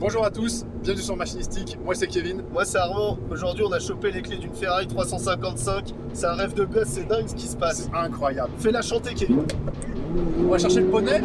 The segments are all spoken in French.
Bonjour à tous, bienvenue sur Machinistique, moi c'est Kevin. Moi c'est Armand, aujourd'hui on a chopé les clés d'une Ferrari 355, c'est un rêve de gosse, c'est dingue ce qui se passe. C'est incroyable. Fais-la chanter Kevin. On va chercher le poney.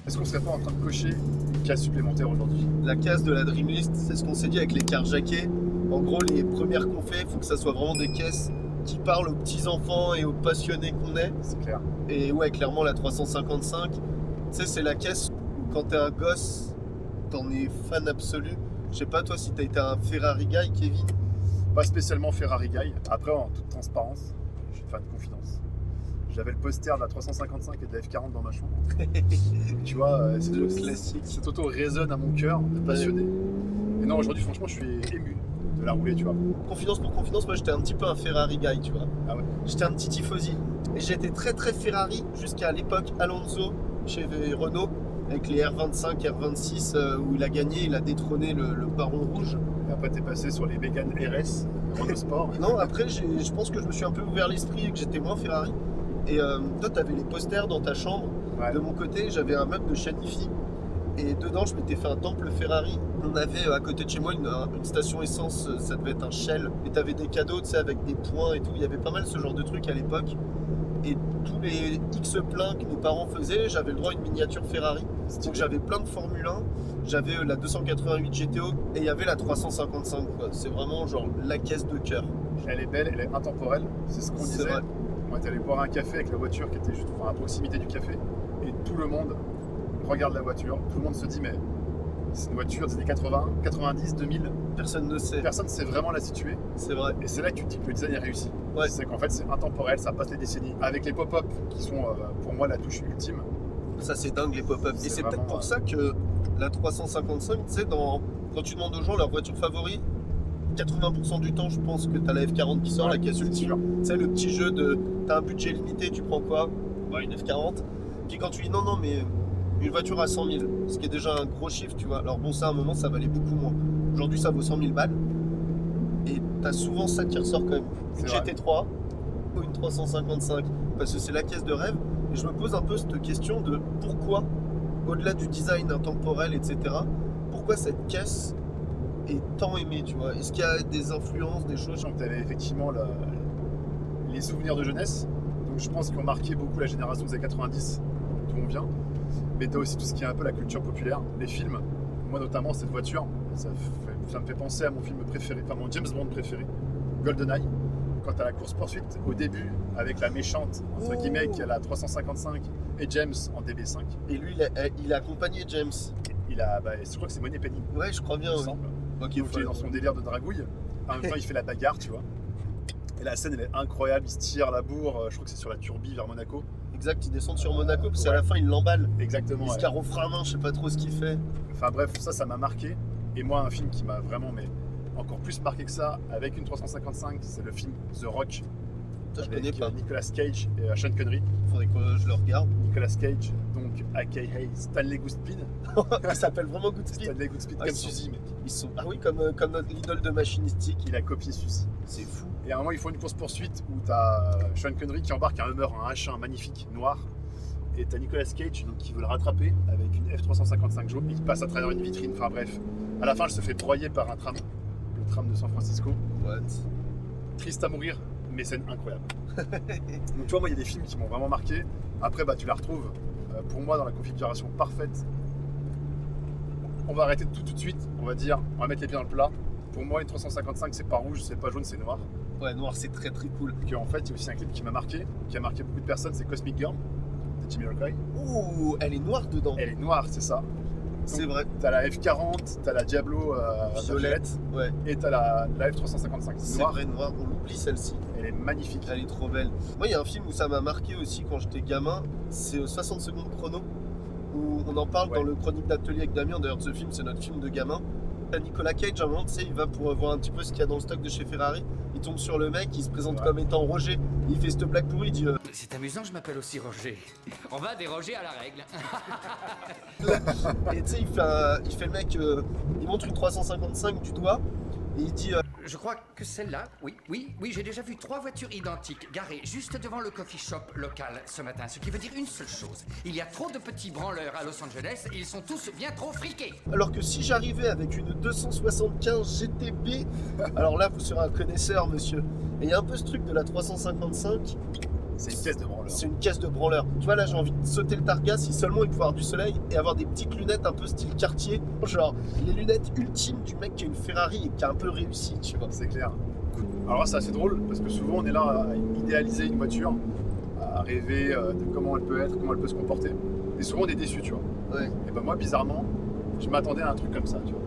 Est-ce qu'on serait pas en train de cocher une case supplémentaire aujourd'hui? La case de la Dreamlist, c'est ce qu'on s'est dit avec les cars jackés. En gros les premières qu'on fait, il faut que ça soit vraiment des caisses qui parlent aux petits enfants et aux passionnés qu'on est. C'est clair. Et ouais, clairement la 355, tu sais c'est la caisse où quand t'es un gosse, t'en es fan absolu. Je sais pas toi si t'as été un Ferrari guy Kevin. Pas spécialement Ferrari guy. Après, en toute transparence, je suis fan de confidence. J'avais le poster de la 355 et de la F40 dans ma chambre. Tu vois, Le classique. cette auto résonne à mon cœur de passionné. Et non, aujourd'hui, franchement, je suis ému de la rouler, tu vois. Confidence pour confidence, moi j'étais un petit peu un Ferrari guy, tu vois. Ah ouais. J'étais un petit tifosi. Et j'étais très très Ferrari jusqu'à l'époque Alonso chez Renault avec les R25, R26 où il a gagné, il a détrôné le baron rouge. Et après, t'es passé sur les Mégane RS, Renault Sport. Non, après je pense que je me suis un peu ouvert l'esprit et que j'étais moins Ferrari. Et toi t'avais les posters dans ta chambre. Ouais. De mon côté, j'avais un meuble de Chanifi. Et dedans, je m'étais fait un temple Ferrari. On avait à côté de chez moi une station essence, ça devait être un Shell. Et t'avais des cadeaux, tu sais, avec des points et tout. Il y avait pas mal ce genre de trucs à l'époque. Et tous les X pleins que mes parents faisaient, j'avais le droit à une miniature Ferrari. Donc j'avais plein de Formule 1, j'avais la 288 GTO et il y avait la 355. Quoi. C'est vraiment genre la caisse de cœur. Elle est belle, elle est intemporelle, c'est ce qu'on C'est disait. vrai. On était allé boire un café avec la voiture qui était juste à proximité du café. Et tout le monde regarde la voiture. Tout le monde se dit, mais c'est une voiture des années 80, 90, 2000. Personne ne sait. Personne ne sait vraiment la situer. C'est vrai. Et c'est là que tu te dis que le design est réussi. Ouais. C'est qu'en fait, c'est intemporel, ça passe les décennies. Avec les pop-up qui sont pour moi la touche ultime. Ça c'est dingue les pop-up. C'est Et c'est vraiment, peut-être pour ça que la 355, tu sais, quand tu demandes aux gens leur voiture favorite, 80% du temps, je pense que t'as la F40 qui sort, Ouais, la caisse c'est ultime. sûr. Tu sais, le petit jeu de t'as un budget limité, tu prends quoi? Bah, une F40. Puis quand tu dis non, mais une voiture à 100 000, ce qui est déjà un gros chiffre, tu vois. Alors bon, ça à un moment, ça valait beaucoup moins. Aujourd'hui, ça vaut 100 000 balles. Et t'as souvent ça qui ressort quand même. Une C'est vrai. GT3 ou une 355. Parce que c'est la caisse de rêve. Et je me pose un peu cette question de pourquoi, au-delà du design intemporel, etc., pourquoi cette caisse est tant aimée, tu vois? Est-ce qu'il y a des influences, des choses? Donc tu avais effectivement les souvenirs de jeunesse. Donc je pense qu'ils ont marqué beaucoup la génération des années 90, d'où on vient. Mais tu as aussi tout ce qui est un peu la culture populaire, les films. Moi notamment, cette voiture, ça me fait penser à mon film préféré, enfin mon James Bond préféré, GoldenEye. Quand tu as la course-poursuite au début avec la méchante, entre guillemets, qui a la 355 et James en DB5. Et lui, il a accompagné James. Je crois que c'est Money Penny, Ouais, je crois bien. il me Oui. semble. Ok, Donc il est dans son délire de dragouille. En même temps, il fait la bagarre, tu vois. Et la scène, elle est incroyable. Il se tire la bourre. Je crois que c'est sur la Turbie vers Monaco. Exact, il descend sur Monaco, parce qu'à ouais. la fin, il l'emballe. Exactement. Il se Ouais. carre au frein à main, je sais pas trop ce qu'il fait. Enfin bref, ça m'a marqué. Et moi, un film qui m'a vraiment, mais encore plus marqué que ça, avec une 355, c'est le film The Rock. Ça, je Avec connais pas. Nicolas Cage et Sean Connery. Faudrait que je le regarde. Nicolas Cage, donc aka Stanley Goodspeed. Il s'appelle vraiment Goodspeed. Stanley Goodspeed Ah, comme ils sont- Suzy, mec. Ils sont... Ah oui, comme notre idole de machinistique. Il a copié Suzy. C'est fou. Et à un moment, ils font une course-poursuite où t'as Sean Connery qui embarque un Hummer, un H1 magnifique, noir. Et t'as Nicolas Cage donc, qui veut le rattraper avec une F355 jaune et qui passe à travers une vitrine. Enfin bref, à la fin, elle se fait broyer par un tram, le tram de San Francisco. What? Triste à mourir, mais scène incroyable. Donc tu vois, moi, il y a des films qui m'ont vraiment marqué. Après, bah, tu la retrouves, pour moi, dans la configuration parfaite. On va arrêter tout de suite, on va dire, on va mettre les pieds dans le plat. Pour moi, une 355, c'est pas rouge, c'est pas jaune, c'est noir. Ouais, noir, c'est très très cool. Et en fait, il y a aussi un clip qui m'a marqué, qui a marqué beaucoup de personnes, c'est Cosmic Girl de Jamiroquai. Ouh, elle est noire dedans. Elle est noire, c'est ça. C'est vrai. T'as la F40, t'as la Diablo Violette. Ouais, et t'as la F355. c'est Noire, vrai, noir. On l'oublie celle-ci. elle est magnifique. Elle est trop belle. Moi, il y a un film où ça m'a marqué aussi quand j'étais gamin. C'est 60 secondes chrono. où on en parle Ouais. dans le Chronique d'Atelier avec Damien. D'ailleurs, ce film, c'est notre film de gamin. T'as Nicolas Cage, à un moment, tu sais, il va pour voir un petit peu ce qu'il y a dans le stock de chez Ferrari. Il tombe sur le mec, il se présente Ouais. comme étant Roger. Il fait cette blague pourrie, il dit C'est amusant, je m'appelle aussi Roger. On va déroger à la règle. Et tu sais, il fait le mec, il montre une 355 du doigt. Et il dit Je crois que celle-là, oui, j'ai déjà vu 3 voitures identiques garées juste devant le coffee shop local ce matin. Ce qui veut dire une seule chose. Il y a trop de petits branleurs à Los Angeles et ils sont tous bien trop friqués. alors que si j'arrivais avec une 275 GTB, alors là, vous serez un connaisseur, monsieur. Et il y a un peu ce truc de la 355. C'est une caisse de branleur. C'est une caisse de branleur. Tu vois, là, j'ai envie de sauter le targa si seulement il pouvait avoir du soleil et avoir des petites lunettes un peu style quartier. Genre, les lunettes ultimes du mec qui a une Ferrari et qui a un peu réussi, tu vois. C'est clair. Alors là, c'est assez drôle parce que souvent on est là à idéaliser une voiture, à rêver de comment elle peut être, comment elle peut se comporter. Et souvent on est déçu, tu vois. Ouais, Et ben moi, bizarrement, je m'attendais à un truc comme ça, tu vois.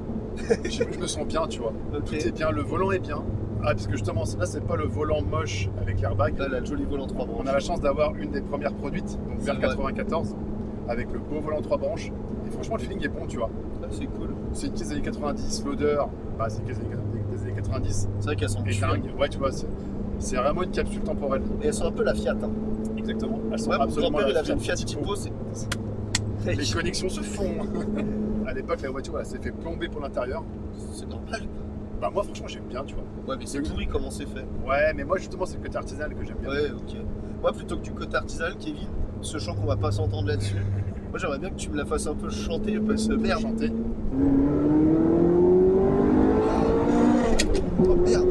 Je me sens bien, tu vois. Tout est ok. bien, le volant est bien. Ah, parce que justement, là, c'est pas le volant moche avec l'airbag. Là, la jolie volant 3 branches. On a la chance d'avoir une des premières produites, donc vers C'est vrai. 94, avec le beau volant 3 branches. Et franchement, le feeling est bon, tu vois. Ah, c'est cool. C'est une caisse des années 90, l'odeur, bah, c'est une caisse des années 90. C'est vrai qu'elles sont Et chouettes. dingue, ouais, tu vois, c'est vraiment une capsule temporelle. Et elles sont un peu la Fiat. Hein. Exactement. Elles sont Ouais, mon absolument grand-père, il la avait une Fiat Tipo. Les connexions se font. À l'époque, la voiture, elle s'est fait plomber pour l'intérieur. C'est normal. Bah, moi, franchement, j'aime bien, tu vois. Ouais, mais c'est pourri comment c'est fait. Ouais, mais moi, justement, c'est le côté artisanal que j'aime bien. Ouais, ok. Moi, plutôt que du côté artisanal, Kevin, ce chant qu'on va pas s'entendre là-dessus, moi j'aimerais bien que tu me la fasses un peu chanter parce que merde. Chanter. Oh merde.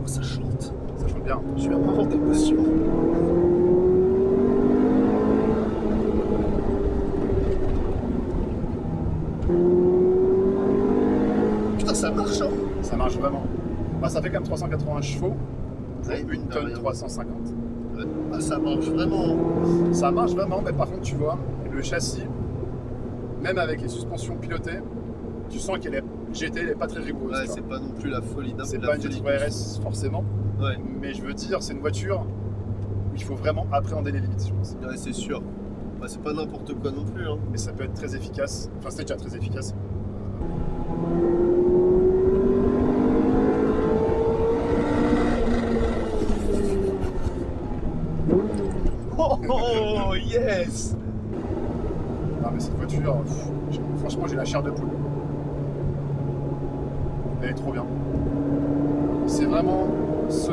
Oh, ça chante. Ça chante bien. Je suis un moment d'émotion. Putain, ça marche, hein. Ça marche vraiment. Bah, ça fait quand même 380 chevaux pour Ouais, une mine de tonne rien. 350. Ah, ça marche vraiment. Ça marche vraiment, mais par contre, tu vois, le châssis, même avec les suspensions pilotées, tu sens qu'elle est GT, elle est pas très rigoureuse. Ouais, tu vois. c'est pas non plus la folie d'un C'est la pas une folie. GT3 RS forcément, Ouais, mais je veux dire, c'est une voiture où il faut vraiment appréhender les limites, je pense. ouais, c'est sûr. Bah, c'est pas n'importe quoi non plus, hein. Mais ça peut être très efficace. Enfin, c'est déjà très efficace. Oh, oh, yes. Non, mais cette voiture, franchement, j'ai la chair de poule. Elle est trop bien. C'est vraiment ce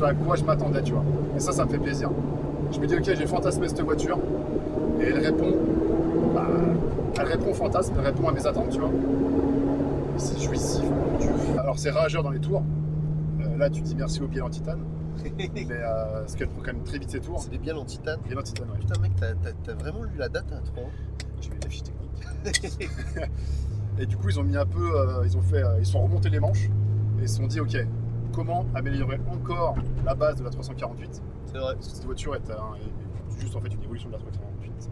à quoi je m'attendais, tu vois. Et ça me fait plaisir. Je me dis, ok, j'ai fantasmé cette voiture, et elle répond au fantasme, elle répond à mes attentes, tu vois. Et c'est jouissif, mon Dieu. Alors, c'est rageur dans les tours. Là, tu dis merci au bielle en titane. Mais parce qu'elle prend quand même très vite ses tours. C'est des bielles en titane. Bielle en titane, ouais. Putain, mec, t'as vraiment lu la date à 3 ans. J'ai eu des fiches techniques. Et du coup, ils ont mis un peu, ils sont remontés les manches et ils se sont dit, ok, comment améliorer encore la base de la 348 C'est vrai. parce que cette voiture est juste en fait une évolution de la 348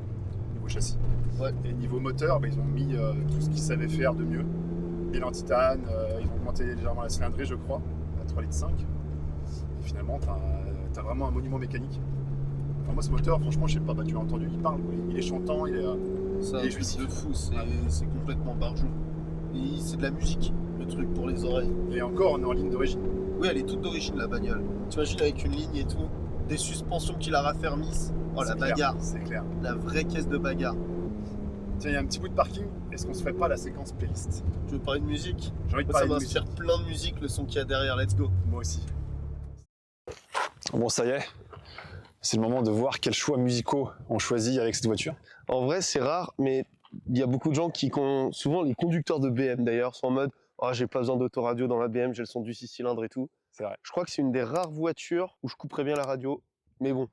niveau châssis. Ouais. Et niveau moteur, bah, ils ont mis tout ce qu'ils savaient faire de mieux. Bielle en titane, ils ont augmenté légèrement la cylindrée, je crois, à 3,5 litres. Et finalement, t'as vraiment un monument mécanique. Enfin, moi, ce moteur, franchement, je sais pas, bah, tu l'as entendu, il parle, quoi. Il est chantant, il est. C'est un Et truc jouissif. de fou, c'est Ouais. c'est complètement barjou. Et c'est de la musique, le truc pour les oreilles. Et encore, on est en ligne d'origine. Oui, elle est toute d'origine, la bagnole. T'imagines avec une ligne et tout, des suspensions qui la raffermissent. Oh, la C'est clair, bagarre, c'est clair. la vraie caisse de bagarre. Tiens, il y a un petit bout de parking. Est-ce qu'on se ferait pas la séquence playlist? Tu veux parler de musique? J'ai envie de Moi, ça parler de musique. m'inspire plein de musique, le son qu'il y a derrière, let's go. Moi aussi. Bon, ça y est, c'est le moment de voir quels choix musicaux on choisit avec cette voiture. En vrai, c'est rare, mais il y a beaucoup de gens souvent les conducteurs de BM d'ailleurs, sont en mode « Ah, j'ai pas besoin d'autoradio dans la BM, j'ai le son du 6 cylindres et tout. » C'est vrai. Je crois que c'est une des rares voitures où je couperais bien la radio. Mais bon,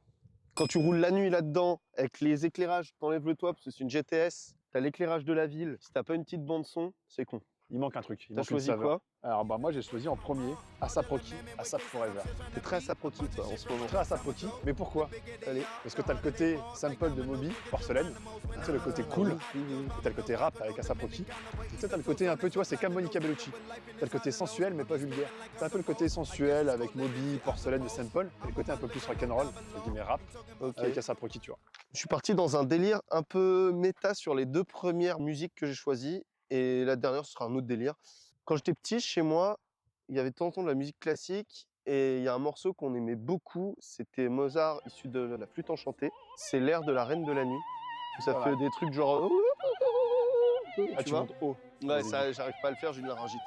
quand tu roules la nuit là-dedans, avec les éclairages, t'enlèves le toit parce que c'est une GTS, t'as l'éclairage de la ville, si t'as pas une petite bande son, c'est con. Il manque un truc. Il T'as manque une choisi saveur. quoi? Alors bah moi j'ai choisi en premier ASAP Rocky, ASAP Forever. T'es très ASAP Rocky toi en ce moment. Très ASAP Rocky, mais pourquoi? Allez. Parce que t'as le côté sample de Moby, Porcelaine, tu sais le côté cool, Oui. et t'as le côté rap avec ASAP Rocky. Tu sais t'as le côté un peu, tu vois, c'est comme Monica Bellucci. T'as le côté sensuel mais pas vulgaire. T'as un peu le côté sensuel avec Moby, Porcelaine et sample, et le côté un peu plus rock'n'roll, entre guillemets rap, Ok. avec ASAP Rocky, tu vois. Je suis parti dans un délire un peu méta sur les 2 premières musiques que j'ai choisies et la dernière ce sera un autre délire. Quand j'étais petit, chez moi, il y avait de temps en temps de la musique classique et il y a un morceau qu'on aimait beaucoup, c'était Mozart issu de la flûte enchantée. C'est l'air de la Reine de la Nuit. Ça Voilà. fait des trucs genre Ah, tu vois. montes haut. Ouais, ça, j'arrive pas à le faire, j'ai une laryngite.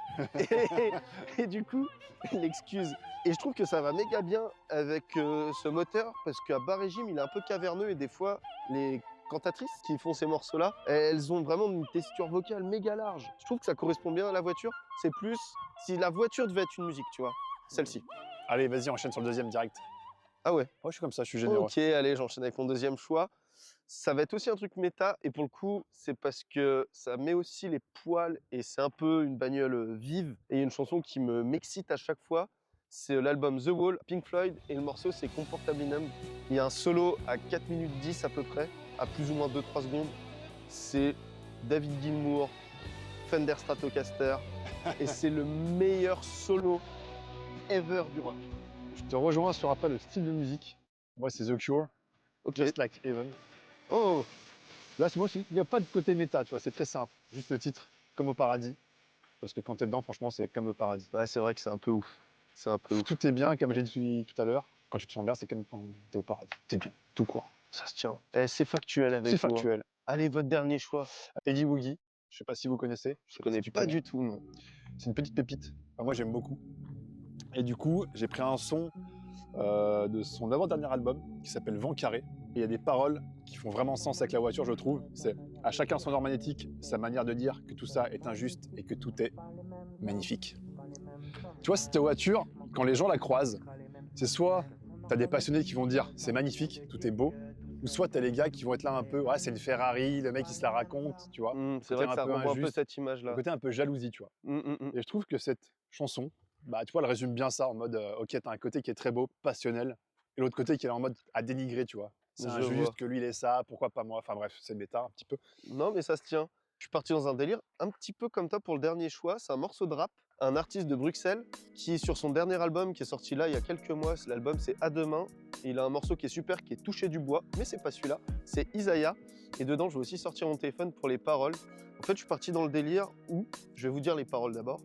et du coup, l'excuse. Et je trouve que ça va méga bien avec ce moteur, parce qu'à bas régime, il est un peu caverneux et des fois, les cantatrices qui font ces morceaux-là, elles ont vraiment une texture vocale méga large. Je trouve que ça correspond bien à la voiture. C'est plus si la voiture devait être une musique, tu vois. Celle-ci. Allez, vas-y, enchaîne sur le deuxième direct. Ah ouais. Ouais, je suis comme ça, je suis généreux. Ok, allez, j'enchaîne avec mon deuxième choix. Ça va être aussi un truc méta, et pour le coup, c'est parce que ça met aussi les poils, et c'est un peu une bagnole vive, et il y a une chanson qui m'excite à chaque fois. C'est l'album The Wall, Pink Floyd, et le morceau c'est Comfortably Numb. Il y a un solo à 4 minutes 10 à peu près, à plus ou moins 2-3 secondes. C'est David Gilmour, Fender Stratocaster, et c'est le meilleur solo ever du rock. Je te rejoins sur après le style de musique. Moi, c'est The Cure, Ok. Just Like Heaven. Oh, Là, moi, il n'y a pas de côté méta, tu vois, c'est très simple. Juste le titre, Comme au paradis. Parce que quand t'es dedans, franchement, c'est comme au paradis. ouais, c'est vrai que c'est un peu ouf. C'est un peu ouf. Tout est bien, comme j'ai dit tout à l'heure. Quand tu te sens bien, c'est comme quand t'es au paradis. T'es bien, tout court. Ça se tient. C'est factuel avec C'est vous, hein. factuel. Allez, votre dernier choix. Eddie Woogie, je sais pas si vous connaissez. Je connais pas du tout, non. C'est une petite pépite. Enfin, moi, j'aime beaucoup. Et du coup, j'ai pris un son de son avant-dernier album qui s'appelle Vent Carré. Et il y a des paroles qui font vraiment sens avec la voiture, je trouve. C'est à chacun son or magnétique, sa manière de dire que tout ça est injuste et que tout est magnifique. Tu vois, cette voiture, quand les gens la croisent, c'est soit t'as des passionnés qui vont dire c'est magnifique, tout est beau, ou soit t'as les gars qui vont être là un peu, ouais, c'est une Ferrari, le mec il se la raconte, tu vois. C'est vrai que un ça peu renvoie un peu injuste. cette image-là. Le côté un peu jalousie, tu vois. Et je trouve que cette chanson, bah, tu vois, elle résume bien ça en mode, ok, t'as un côté qui est très beau, passionnel, et l'autre côté qui est en mode à dénigrer, tu vois. C'est Je injuste vois. que lui il est ça, pourquoi pas moi. Enfin bref, c'est méta un petit peu. Non, mais ça se tient. Je suis parti dans un délire un petit peu comme toi pour le dernier choix. C'est un morceau de rap, un artiste de Bruxelles qui, sur son dernier album qui est sorti là il y a quelques mois, l'album c'est À Demain. Il a un morceau qui est super, qui est Touché du bois, mais c'est pas celui-là, c'est Isaiah. Et dedans, je vais aussi sortir mon téléphone pour les paroles. En fait, je suis parti dans le délire où, je vais vous dire les paroles d'abord.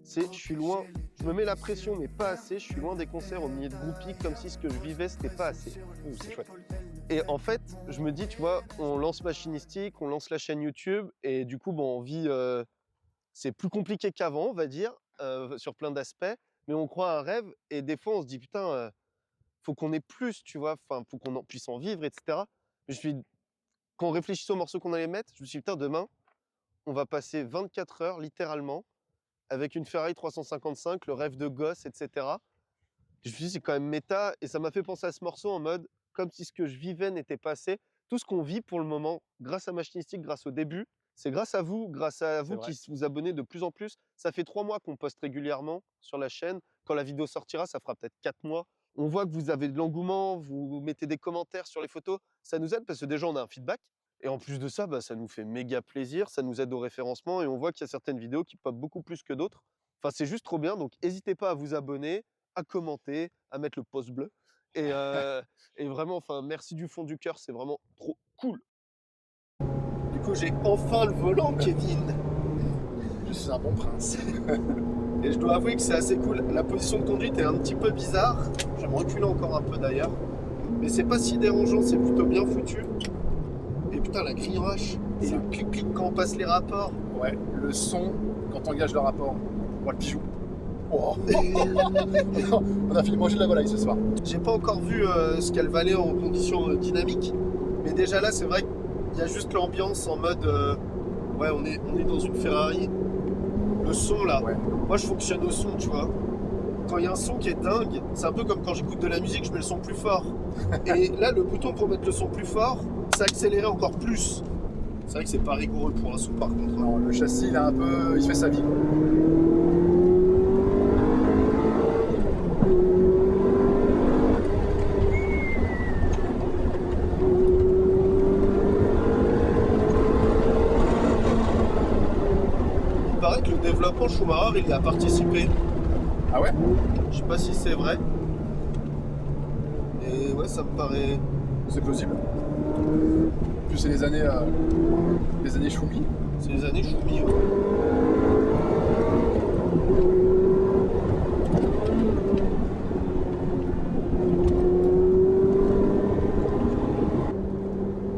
C'est je suis loin, je me mets la pression mais pas assez, je suis loin des concerts au milieu de groupies comme si ce que je vivais c'était pas assez. C'est chouette. Et en fait, je me dis, tu vois, on lance Machinistique, on lance la chaîne YouTube, et du coup, bon, on vit, c'est plus compliqué qu'avant, on va dire, sur plein d'aspects, mais on croit à un rêve, et des fois, on se dit, putain, faut qu'on ait plus, tu vois, enfin, faut qu'on puisse en vivre, etc. Quand on réfléchissait au morceau qu'on allait mettre, je me suis dit, putain, demain, on va passer 24 heures, littéralement, avec une Ferrari 355, le rêve de gosse, etc. Je me suis dit, c'est quand même méta, et ça m'a fait penser à ce morceau en mode, comme si ce que je vivais n'était pas assez. Tout ce qu'on vit pour le moment, grâce à Machinistique, grâce au début, c'est grâce à vous vrai. qui vous abonnez de plus en plus. Ça fait 3 mois qu'on poste régulièrement sur la chaîne. Quand la vidéo sortira, ça fera peut-être 4 mois. On voit que vous avez de l'engouement, vous mettez des commentaires sur les photos. Ça nous aide parce que déjà, on a un feedback. Et en plus de ça, bah, ça nous fait méga plaisir. Ça nous aide au référencement et on voit qu'il y a certaines vidéos qui popent beaucoup plus que d'autres. Enfin, c'est juste trop bien. Donc, n'hésitez pas à vous abonner, à commenter, à mettre le pouce bleu. Et vraiment, enfin, merci du fond du cœur, c'est vraiment trop cool. Du coup, j'ai enfin le volant, Kevin. Je suis un bon prince. Et je dois avouer que c'est assez cool. La position de conduite est un petit peu bizarre. Je vais me reculer encore un peu d'ailleurs. Mais c'est pas si dérangeant, c'est plutôt bien foutu. Et putain, la grille rush. Et le clic-clic quand on passe les rapports. Ouais, le son, quand on engage le rapport. Moi, le bijou. Oh. On a fait manger de la volaille ce soir. J'ai pas encore vu ce qu'elle valait en conditions dynamiques. Mais déjà là, c'est vrai qu'il y a juste l'ambiance en mode ouais, on est dans une Ferrari. Le son là, Ouais. moi je fonctionne au son, tu vois. Quand il y a un son qui est dingue, c'est un peu comme quand j'écoute de la musique, je mets le son plus fort. Et là, le bouton pour mettre le son plus fort, c'est accélérer encore plus. C'est vrai que c'est pas rigoureux pour un sou par contre. Hein. Non, le châssis, il a un peu. Il fait sa vie, quoi. Il paraît que le développement Schumacher, il y a participé. Ah ouais? Je sais pas si c'est vrai. Et ouais, ça me paraît. C'est plausible. En plus, c'est les années Choumi. C'est les années Choumi. Ouais.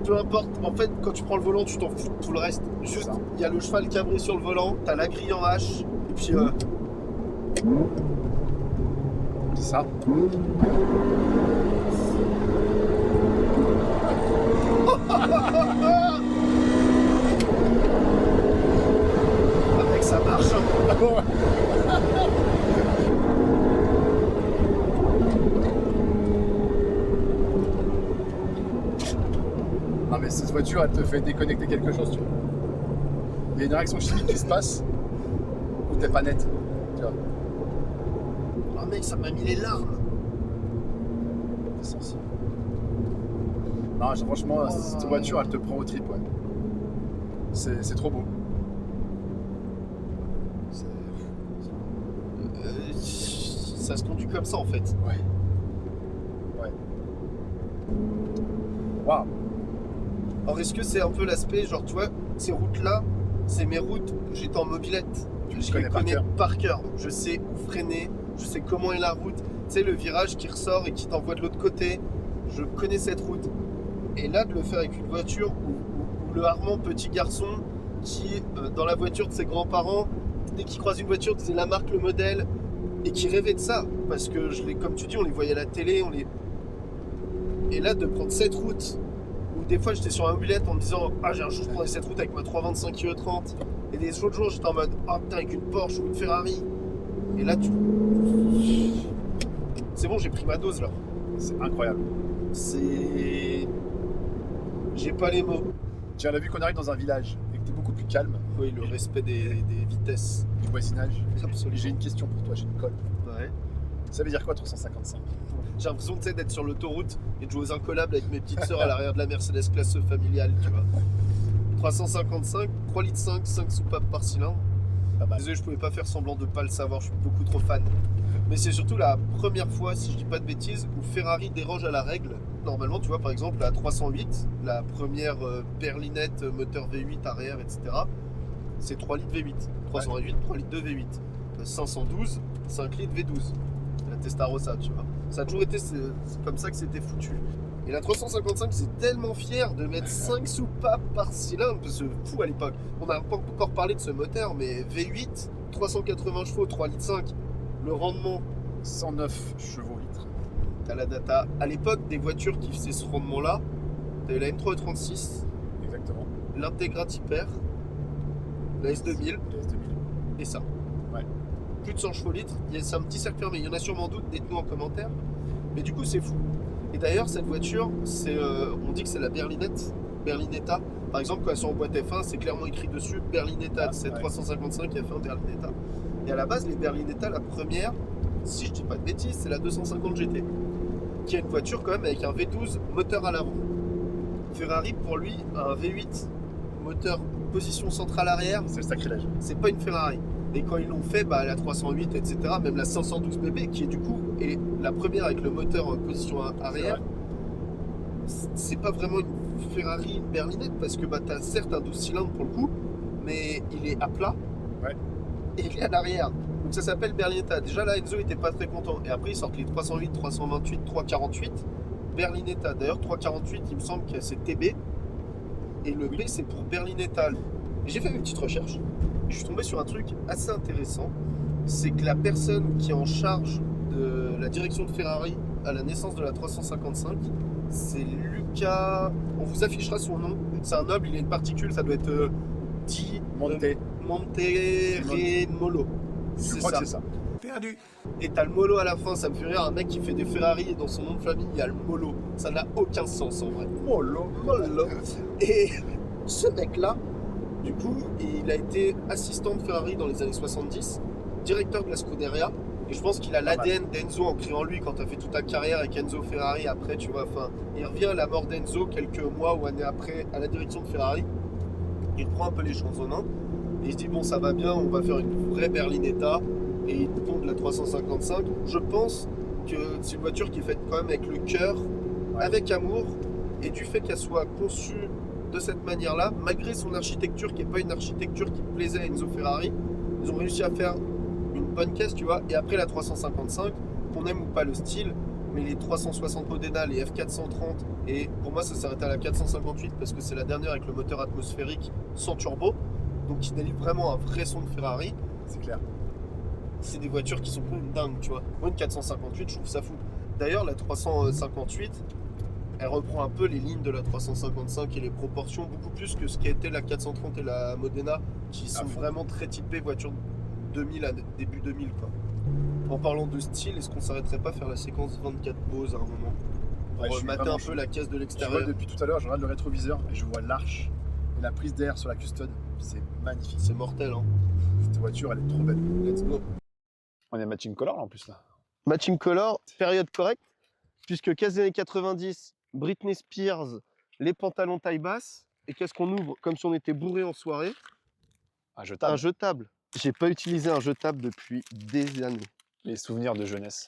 Peu importe, en fait, quand tu prends le volant, tu t'en fous de tout le reste. Juste, il y a le cheval cabré sur le volant, t'as la grille en H, et puis. C'est ça. Avec ça marche. Hein. Non mais cette voiture, elle te fait déconnecter quelque chose, tu vois. Il y a une réaction chimique qui se passe où t'es pas net, tu vois. Oh mec, ça m'a mis les larmes. T'es sensible. Non, franchement, cette voiture, elle te prend au trip, ouais. C'est trop beau. Ça se conduit comme ça en fait. Ouais. Ouais. Waouh. Alors est-ce que c'est un peu l'aspect, genre tu vois, ces routes-là, c'est mes routes, j'étais en mobilette. Je les connais par cœur. Je sais où freiner, je sais comment est la route. Tu sais, le virage qui ressort et qui t'envoie de l'autre côté. Je connais cette route. Et là, de le faire avec une voiture où le Armand, petit garçon, qui, dans la voiture de ses grands-parents, dès qu'il croise une voiture, disait la marque, le modèle, et qui rêvait de ça. Parce que, comme tu dis, on les voyait à la télé, Et là, de prendre cette route, où des fois j'étais sur un mobilette en me disant « Ah, j'ai un jour, je prendrai cette route avec ma 325 IE30. » Et des autres jours, j'étais en mode « Ah, putain, avec une Porsche ou une Ferrari. » Et là, c'est bon, j'ai pris ma dose, là. C'est incroyable. C'est... J'ai pas les mots. Tiens, on a vu qu'on arrive dans un village et que t'es beaucoup plus calme Oui, le respect des vitesses. du voisinage. Absolument. J'ai une question pour toi, j'ai une colle. Ouais. Ça veut dire quoi 355? J'ai l'impression, tu sais, d'être sur l'autoroute et de jouer aux incollables avec mes petites sœurs à l'arrière de la Mercedes classe familiale, tu vois. 355, 3 litres 5 soupapes par cylindre. Pas mal. Désolé, je pouvais pas faire semblant de pas le savoir, je suis beaucoup trop fan. Mais c'est surtout la première fois, si je dis pas de bêtises, où Ferrari déroge à la règle. Normalement, tu vois, par exemple, la 308, la première berlinette moteur V8 arrière, etc., c'est 3 litres V8. 308, 3 litres de V8. 512, 5 litres V12. La Testarossa, tu vois. Ça a toujours été c'est comme ça que c'était foutu. Et la 355, c'est tellement fier de mettre 5 soupapes par cylindre, parce que fou à l'époque. On n'a pas encore parlé de ce moteur, mais V8, 380 chevaux, 3 litres 5. Le rendement, 109 chevaux litres. t'as la data. À l'époque, des voitures qui faisaient ce rendement-là, t'avais la M336, Exactement. l'Integra Hyper, la S2000 Le S2000. et ça. Ouais. Plus de 100 chevaux litres, c'est un petit cercle fermé. Il y en a sûrement d'autres, dites-nous en commentaire. Mais du coup, c'est fou. Et d'ailleurs, cette voiture, on dit que c'est la Berlinetta. Par exemple, quand elles sont en boîte F1, c'est clairement écrit dessus Berlinetta. Ah, C'est ouais. 355 F1 Berlinetta. Et à la base, les Berlinetta, la première, si je dis pas de bêtises, c'est la 250 GT, qui est une voiture quand même avec un V12 moteur à l'avant. Ferrari, pour lui, a un V8 moteur position centrale arrière, C'est le sacrilège. c'est pas une Ferrari. Et quand ils l'ont fait, bah, la 308, etc., même la 512 BB, qui est du coup est la première avec le moteur en position arrière, c'est pas vraiment une Ferrari, une berlinette, parce que bah, tu as certes un 12 cylindres pour le coup, mais il est à plat, Ouais. et il est à l'arrière. Donc ça s'appelle Berlinetta. Déjà là, Enzo était pas très content. Et après, ils sortent les 308, 328, 348, Berlinetta. D'ailleurs, 348, il me semble que c'est TB, et le B, c'est pour Berlinetta. Et j'ai fait une petite recherche, et je suis tombé sur un truc assez intéressant. C'est que la personne qui est en charge de la direction de Ferrari à la naissance de la 355, c'est Luca. On vous affichera son nom. C'est un noble, il a une particule, ça doit être Di Monteremolo. Je C'est crois ça. que c'est ça. Perdu. Et t'as le Molo à la fin, ça me fait rire. Un mec qui fait des Ferrari et dans son nom de famille, il y a le Molo. Ça n'a aucun sens en vrai. Oh là. Molo. Et Ce mec-là, du coup, il a été assistant de Ferrari dans les années 70, directeur de la Scuderia. Et je pense qu'il a l'ADN d'Enzo ancré en lui quand tu as fait toute ta carrière avec Enzo Ferrari. Après, tu vois, enfin, il revient à la mort d'Enzo quelques mois ou années après à la direction de Ferrari. Il prend un peu les choses en main et il se dit bon, ça va bien, on va faire une vraie Berlinetta. Et il tombe de la 355. Je pense que c'est une voiture qui est faite quand même avec le cœur, avec amour, et du fait qu'elle soit conçue de cette manière-là, malgré son architecture qui n'est pas une architecture qui plaisait à Enzo Ferrari, ils ont réussi à faire une bonne caisse, tu vois. Et après la 355, qu'on aime ou pas le style, mais les 360 Modena, les F430, et pour moi ça s'arrête à la 458 parce que c'est la dernière avec le moteur atmosphérique sans turbo, donc qui délivre vraiment un vrai son de Ferrari. C'est clair. C'est des voitures qui sont quand même dingues, tu vois. Moi, une 458, je trouve ça fou. D'ailleurs, la 358, elle reprend un peu les lignes de la 355 et les proportions beaucoup plus que ce qui était la 430 et la Modena, qui sont vraiment très typées voitures 2000 à début 2000, quoi. En parlant de style, est-ce qu'on s'arrêterait pas à faire la séquence 24 poses à un moment pour mater un peu la caisse de Tu vois, l'extérieur? depuis tout à l'heure, je regarde le rétroviseur et je vois l'arche et la prise d'air sur la custode. C'est magnifique. C'est mortel, hein. Cette voiture, elle est trop belle. Let's go. On est matching color là en plus là. Matching color, période correcte, puisque caisse des années 90, Britney Spears, les pantalons taille basse, et qu'est-ce qu'on ouvre comme si on était bourré en soirée? Un jetable. Un jetable. J'ai pas utilisé un jetable depuis des années. Les souvenirs de jeunesse.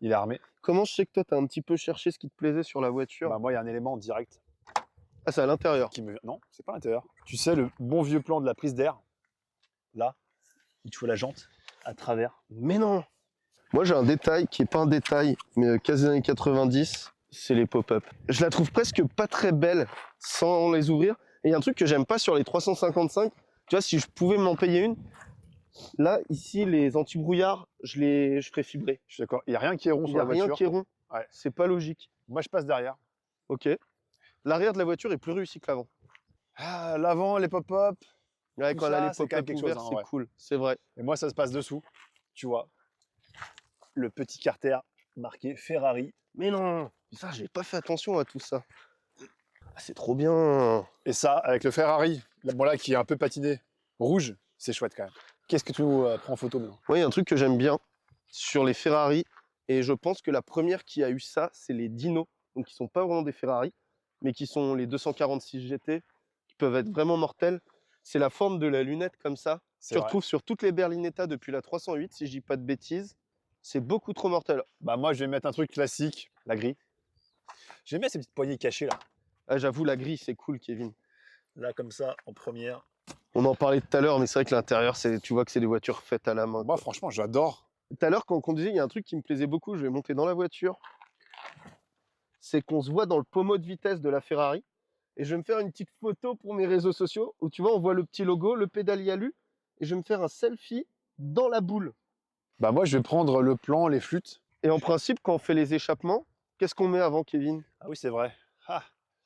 Il est armé. Comment je sais que toi t'as un petit peu cherché ce qui te plaisait sur la voiture? Bah, moi, il y a un élément direct Ah, c'est à l'intérieur. qui me. Non, c'est pas à l'intérieur. Tu sais, le bon vieux plan de la prise d'air, là, il te faut la jante à travers. Mais non. Moi j'ai un détail qui est pas un détail, mais caisse des années 90, c'est les pop-up. Je la trouve presque pas très belle sans les ouvrir. Et il y a un truc que j'aime pas sur les 355. Tu vois, si je pouvais m'en payer une, là, ici, les anti-brouillards, je ferais fibrer. Je suis d'accord. Il n'y a rien qui est rond Il sur n'y a la rien voiture. qui est rond. Ouais. C'est pas logique. Moi, je passe derrière. Ok. L'arrière de la voiture est plus réussi que l'avant. Ah, l'avant, les pop-up. Ouais, Tout quand elle a ça, les c'est quand même pop-up quelque ouverts, chose, hein, c'est ouais. cool. C'est vrai. Et moi, ça se passe dessous. Tu vois, le petit carter marqué Ferrari. Mais non. Ça, j'ai pas fait attention à tout ça. Ah, c'est trop bien. Et ça, avec le Ferrari, bon là, qui est un peu patiné, rouge, c'est chouette quand même. Qu'est-ce que tu nous prends en photo maintenant? Ouais, il y a un truc que j'aime bien sur les Ferrari, et je pense que la première qui a eu ça, c'est les Dino, donc qui sont pas vraiment des Ferrari, mais qui sont les 246 GT, qui peuvent être vraiment mortels. C'est la forme de la lunette comme ça. C'est Tu vrai. retrouves sur toutes les Berlinetta depuis la 308, si je dis pas de bêtises. C'est beaucoup trop mortel. Bah moi, je vais mettre un truc classique, la grille. J'aime bien ces petites poignées cachées là. Ah, j'avoue, la grille, c'est cool, Kevin. Là, comme ça, en première. On en parlait tout à l'heure, mais c'est vrai que l'intérieur, tu vois que c'est des voitures faites à la main. Moi, franchement, j'adore. Tout à l'heure, quand on conduisait, il y a un truc qui me plaisait beaucoup. Je vais monter dans la voiture. C'est qu'on se voit dans le pommeau de vitesse de la Ferrari. Et je vais me faire une petite photo pour mes réseaux sociaux où tu vois, on voit le petit logo, le pédalier alu. Et je vais me faire un selfie dans la boule. Bah moi, je vais prendre le plan, les flûtes. Et en principe, quand on fait les échappements, qu'est-ce qu'on met avant, Kevin? Ah oui, c'est vrai. Ah.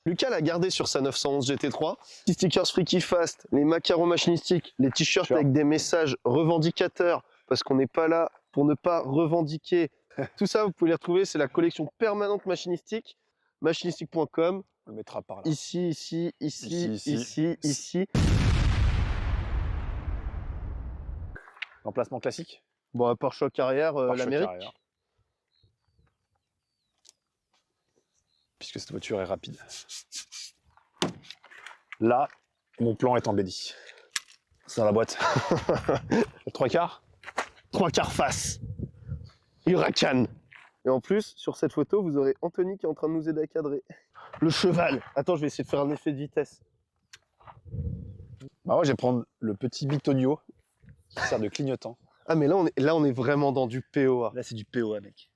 Lucas l'a gardé sur sa 911 GT3. Les stickers Freaky Fast, les macarons machinistiques, les t-shirts Sure. avec des messages revendicateurs, parce qu'on n'est pas là pour ne pas revendiquer. Tout ça, vous pouvez les retrouver, c'est la collection permanente machinistique, machinistique.com. On le mettra par là. Ici, ici, ici, Ici, ici, ici. Emplacement classique. Bon, à pare-choc arrière, Pare-choc l'Amérique. arrière. Puisque cette voiture est rapide. Là, mon plan est embelli. C'est dans la boîte. Le 3/4. 3/4 face. Huracan. Et en plus, sur cette photo, vous aurez Anthony qui est en train de nous aider à cadrer. Le cheval. Attends, je vais essayer de faire un effet de vitesse. Bah moi, je vais prendre le petit bitonio qui sert de clignotant. Ah, mais là, on est vraiment dans du POA. Là, c'est du POA, mec.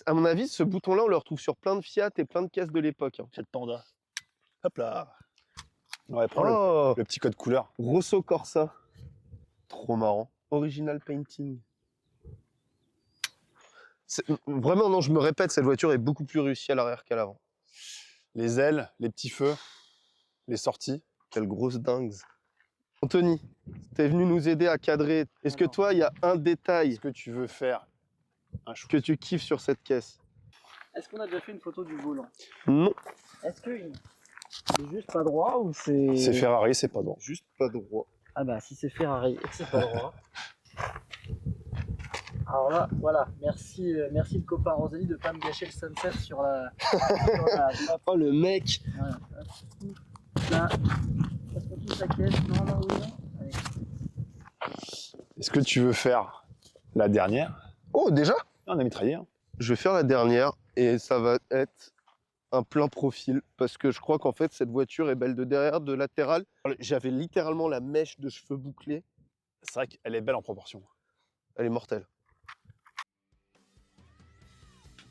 À mon avis, ce bouton-là, on le retrouve sur plein de Fiat et plein de caisses de l'époque. Hein. Fiat Panda. Hop là. Ouais, prends Oh, le petit code couleur. Rosso Corsa. Trop marrant. Original painting. Vraiment, non, je me répète, cette voiture est beaucoup plus réussie à l'arrière qu'à l'avant. Les ailes, les petits feux, les sorties. Quelle grosse dingue. Anthony, t'es venu nous aider à cadrer. Est-ce que toi, il y a un détail Est-ce que tu veux faire un choix que tu kiffes sur cette caisse? Est-ce qu'on a déjà fait une photo du volant? Non. Est-ce que juste juste pas droit ou c'est... C'est Ferrari, c'est pas droit. Juste pas droit. Ah bah si c'est Ferrari et que c'est pas droit. Alors là, voilà, merci le copain Rosalie de pas me gâcher le sunset sur la... Oh le mec. Voilà, hop. Là, est-ce qu'on touche la caisse? Non, non, oui, non. Allez. Est-ce que tu veux faire la dernière? Oh déjà? On a mitraillé. Hein. Je vais faire la dernière et ça va être un plein profil parce que je crois qu'en fait cette voiture est belle de derrière, de latéral. J'avais littéralement la mèche de cheveux bouclés. C'est vrai qu'elle est belle en proportion. Elle est mortelle.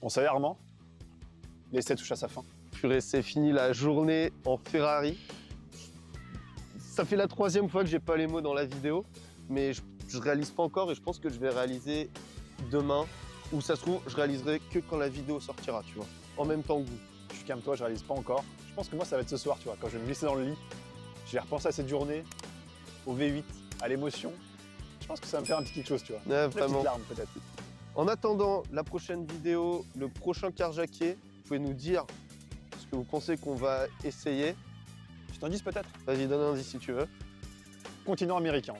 On savait Armand, l'essai touche à sa fin. Purée, c'est fini la journée en Ferrari. Ça fait la 3e fois que j'ai pas les mots dans la vidéo, mais je réalise pas encore et je pense que je vais réaliser demain. Ou ça se trouve, je réaliserai que quand la vidéo sortira, tu vois. En même temps que vous. Tu calmes-toi, je réalise pas encore. Je pense que moi ça va être ce soir, tu vois, quand je vais me glisser dans le lit. Je vais repenser à cette journée, au V8, à l'émotion. Je pense que ça va me faire un petit quelque chose, tu vois. Ouais, Une petite vraiment. larme peut-être. En attendant la prochaine vidéo, le prochain carjacké, vous pouvez nous dire ce que vous pensez qu'on va essayer. Je t'en dis peut-être. Vas-y, donne un indice si tu veux. Continent américain.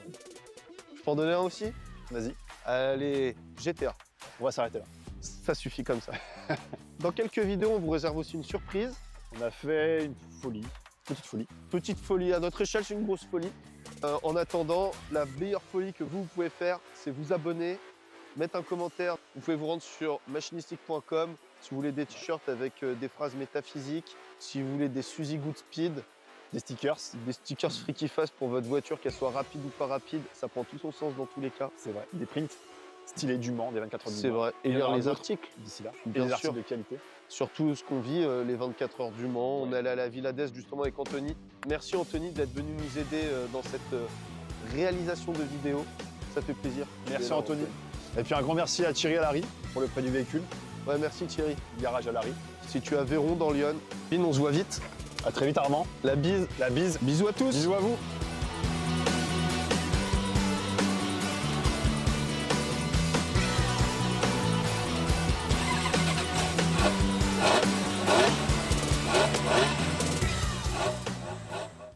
Je peux en donner un aussi? Vas-y, Allez, GTA. on va s'arrêter là. Ça suffit comme ça. Dans quelques vidéos, on vous réserve aussi une surprise. On a fait une folie, petite folie. Petite folie, à notre échelle, c'est une grosse folie. En attendant, la meilleure folie que vous pouvez faire, c'est vous abonner, mettre un commentaire. Vous pouvez vous rendre sur machinistic.com si vous voulez des t-shirts avec des phrases métaphysiques, si vous voulez des Suzy Goodspeed, Des stickers, des stickers Freaky Fast pour votre voiture, qu'elle soit rapide ou pas rapide, ça prend tout son sens dans tous les cas. c'est vrai. Des prints stylés du Mans, des 24 heures du Mans. C'est vrai. Et Il y en lire aura les d'autres articles, d'ici là. Bien et des sûr. articles de qualité. surtout ce qu'on vit, les 24 heures du Mans. On est allé à la Villa d'Est justement avec Anthony. Merci Anthony d'être venu nous aider dans cette réalisation de vidéo. Ça fait plaisir. Merci Anthony. Et puis un grand merci à Thierry Alary pour le prêt du véhicule, Ouais, merci Thierry. garage Alary. Si tu as Véron dans Lyon, on se voit vite. À très vite Armand. La bise. La bise. Bisous à tous. Bisous à vous.